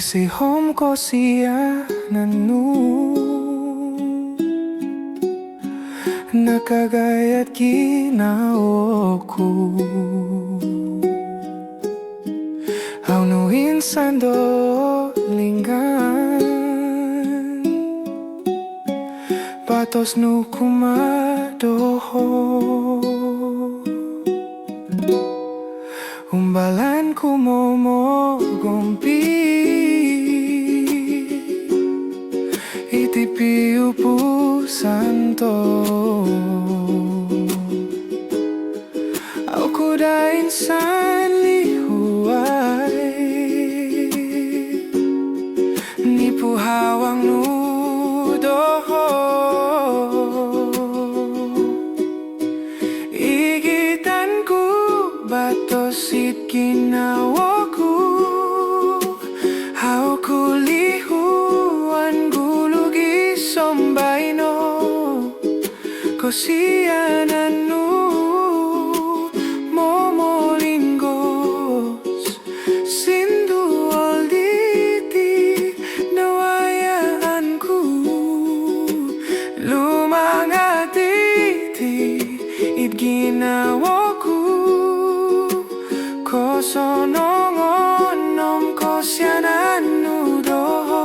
Isihom ko siya nanu nakagayat ginawa ko Aunuin sando linggan Patos nu kumadoho Umbalan ko mo gompi Itipi upu santo Aku da insan lihuai Nipu hawang nudoho Igitanku batosit ginawaku Hau kulihuan gulugi sombaino Kosiananu momolingos Sindu olditi nawayaanku Lumangatiti it ginawaku Kosonongonom kosyananu doho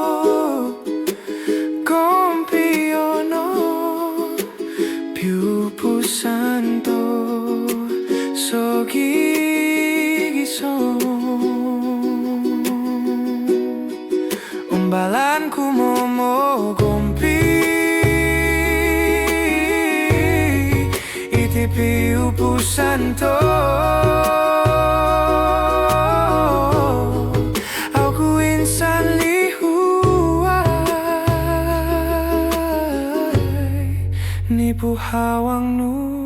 Kompiono Piupu santo Sogigison Umbalan ku momo gompi Itipi upu santo Aku insan lihuai Nipu hawang nu